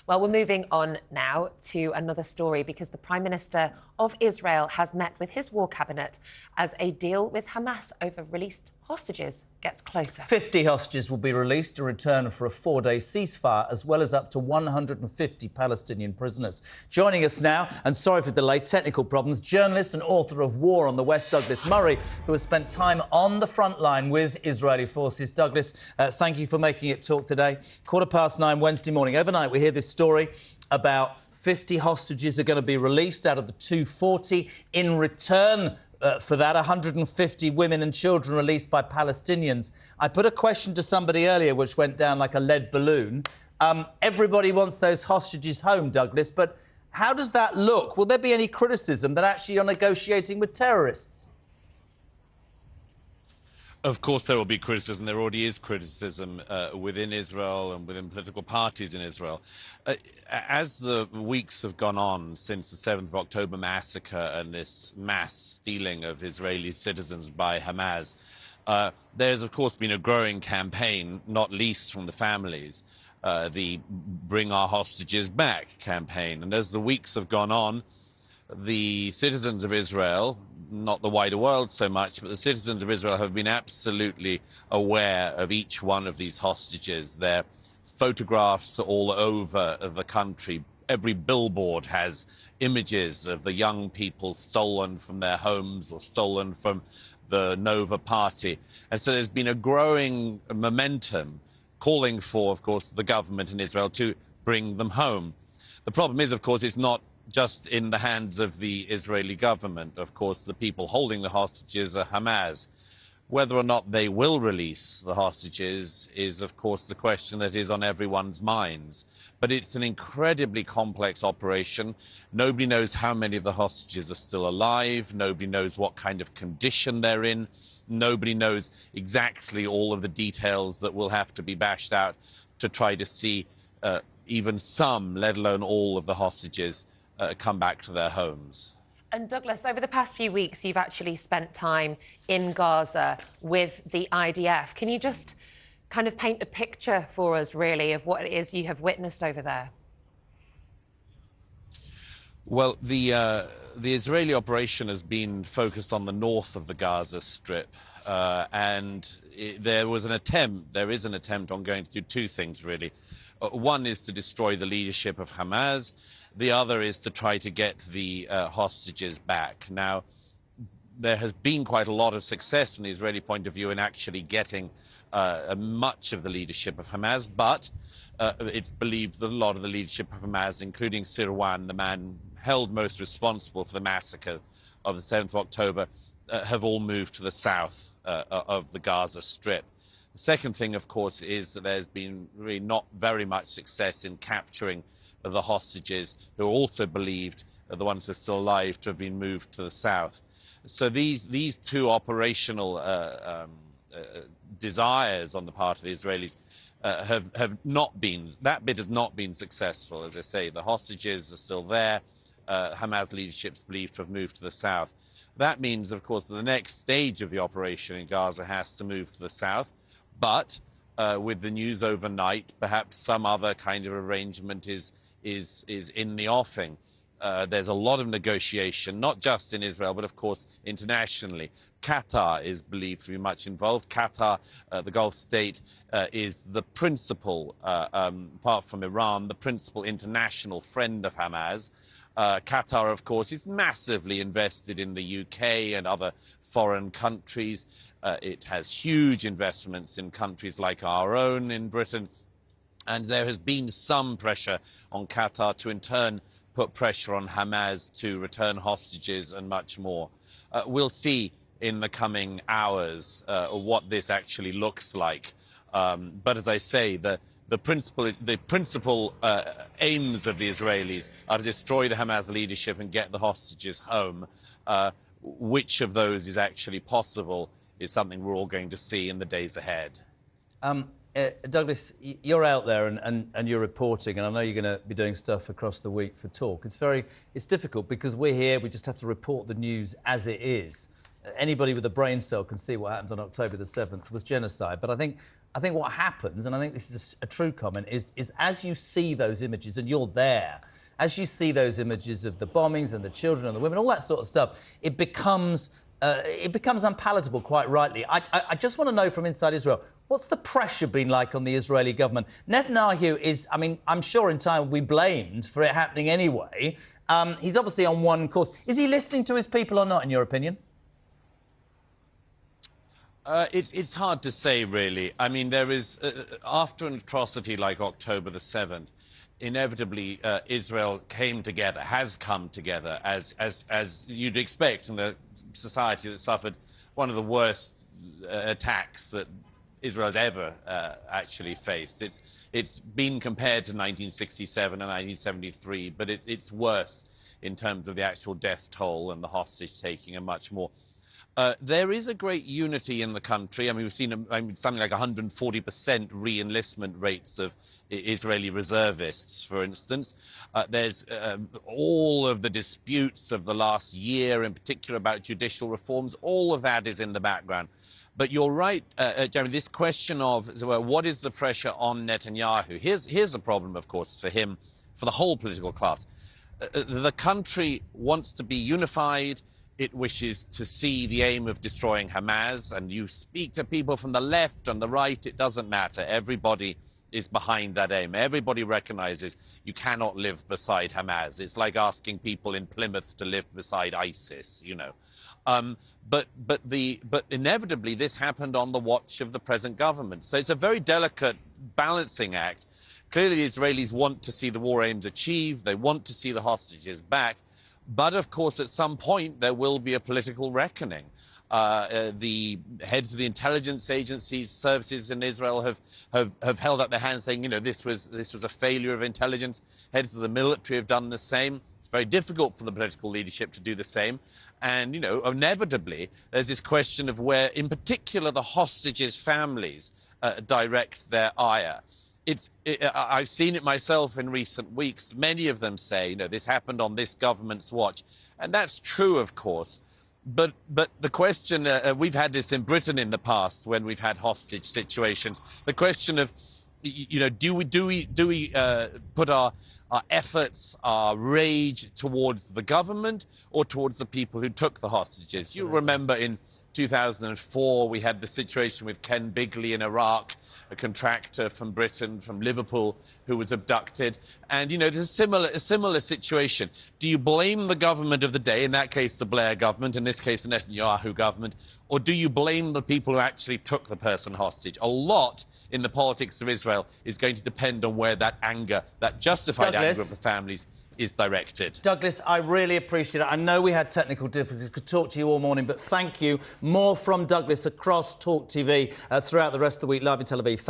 Well, we're moving on now to another story because the Prime Minister of Israel has met with his war cabinet as a deal with Hamas over released hostages gets closer. 50 hostages will be released in return for a 4-day ceasefire, as well as up to 150 Palestinian prisoners. Joining us now, and sorry for the delay, technical problems, journalist and author of War on the West, Douglas Murray, who has spent time on the front line with Israeli forces. Douglas, thank you for making it talk today. 9:15 Wednesday morning. Overnight, we hear this story about 50 hostages are going to be released out of the 240. In return for that, 150 women and children released by Palestinians. I put a question to somebody earlier which went down like a lead balloon. Everybody wants those hostages home, Douglas, but how does that look? Will there be any criticism that actually you're negotiating with terrorists? Of course there will be criticism. There already is criticism within Israel and within political parties in Israel. As the weeks have gone on since the 7th of October massacre and this mass stealing of Israeli citizens by Hamas, there's of course been a growing campaign, not least from the families, the Bring Our Hostages Back campaign. And as the weeks have gone on, the citizens of Israel, not the wider world so much, but the citizens of Israel have been absolutely aware of each one of these hostages. Their photographs are all over the country. Every billboard has images of the young people stolen from their homes or stolen from the Nova party. And so there's been a growing momentum calling for, of course, the government in Israel to bring them home. The problem is, of course, it's not just in the hands of the Israeli government. Of course, the people holding the hostages are Hamas. Whether or not they will release the hostages is, of course, the question that is on everyone's minds. But it's an incredibly complex operation. Nobody knows how many of the hostages are still alive. Nobody knows what kind of condition they're in. Nobody knows exactly all of the details that will have to be bashed out to try to see even some, let alone all of the hostages, come back to their homes. And Douglas, over the past few weeks, you've actually spent time in Gaza with the IDF. Can you just kind of paint the picture for us, really, of what it is you have witnessed over there? Well, the Israeli operation has been focused on the north of the Gaza Strip, there is an attempt on going to do two things, really. One is to destroy the leadership of Hamas. The other is to try to get the hostages back. Now, there has been quite a lot of success from the Israeli point of view in actually getting much of the leadership of Hamas, but it's believed that a lot of the leadership of Hamas, including Sirwan, the man held most responsible for the massacre of the 7th of October, have all moved to the south of the Gaza Strip. The second thing, of course, is that there's been really not very much success in capturing the hostages, who are also believed, the ones who are still alive, to have been moved to the south. So these two operational desires on the part of the Israelis have not been, that bit has not been successful. As I say, the hostages are still there. Hamas leadership is believed to have moved to the south. That means, of course, that the next stage of the operation in Gaza has to move to the south. But with the news overnight, perhaps some other kind of arrangement is in the offing. There's a lot of negotiation, not just in Israel, but of course internationally. Qatar is believed to be much involved. Qatar, the Gulf state, is the principal, apart from Iran, the principal international friend of Hamas. Qatar, of course, is massively invested in the UK and other foreign countries. It has huge investments in countries like our own in Britain. And there has been some pressure on Qatar to in turn put pressure on Hamas to return hostages and much more. We'll see in the coming hours what this actually looks like. But as I say, the principal aims of the Israelis are to destroy the Hamas leadership and get the hostages home. Which of those is actually possible is something we're all going to see in the days ahead. Douglas, you're out there and you're reporting, and I know you're going to be doing stuff across the week for Talk. It's difficult because we're here, we just have to report the news as it is. Anybody with a brain cell can see what happened on October the 7th was genocide. But I think I think what happens, and I think this is a true comment, is as you see those images, and you're there, as you see those images of the bombings and the children and the women, all that sort of stuff, it becomes unpalatable, quite rightly. I just want to know from inside Israel, what's the pressure been like on the Israeli government? Netanyahu is, I mean, I'm sure in time will be blamed for it happening anyway. He's obviously on one course. Is he listening to his people or not, in your opinion? It's hard to say, really. I mean, there is, after an atrocity like October the 7th, inevitably Israel came together, has come together, as you'd expect in a society that suffered one of the worst attacks that Israel's ever actually faced. It's been compared to 1967 and 1973, but it's worse in terms of the actual death toll and the hostage taking, and much more. There is a great unity in the country. I mean, we've seen something like 140% re-enlistment rates of Israeli reservists, for instance. There's all of the disputes of the last year, in particular about judicial reforms. All of that is in the background. But you're right, Jeremy, this question of what is the pressure on Netanyahu? Here's the problem, of course, for him, for the whole political class. The country wants to be unified. It wishes to see the aim of destroying Hamas, and you speak to people from the left and the right, it doesn't matter. Everybody is behind that aim. Everybody recognizes you cannot live beside Hamas. It's like asking people in Plymouth to live beside ISIS, you know. But inevitably this happened on the watch of the present government. So it's a very delicate balancing act. Clearly the Israelis want to see the war aims achieved. They want to see the hostages back. But, of course, at some point, there will be a political reckoning. The heads of the intelligence agencies, services in Israel have held up their hands saying, you know, this was a failure of intelligence. Heads of the military have done the same. It's very difficult for the political leadership to do the same. And, you know, inevitably, there's this question of where, in particular, the hostages' families direct their ire. I've seen it myself in recent weeks. Many of them say, you know, this happened on this government's watch. And that's true, of course. But the question, we've had this in Britain in the past when we've had hostage situations. The question of, you know, do we put our efforts, our rage towards the government or towards the people who took the hostages? You remember in 2004, we had the situation with Ken Bigley in Iraq, a contractor from Britain, from Liverpool, who was abducted. And, you know, there's a similar situation. Do you blame the government of the day, in that case the Blair government, in this case the Netanyahu government, or do you blame the people who actually took the person hostage? A lot in the politics of Israel is going to depend on where that anger, that justified anger of the families, is directed. Douglas, I really appreciate it. I know we had technical difficulties. Could talk to you all morning, but thank you. More from Douglas across TalkTV throughout the rest of the week, live in Tel Aviv.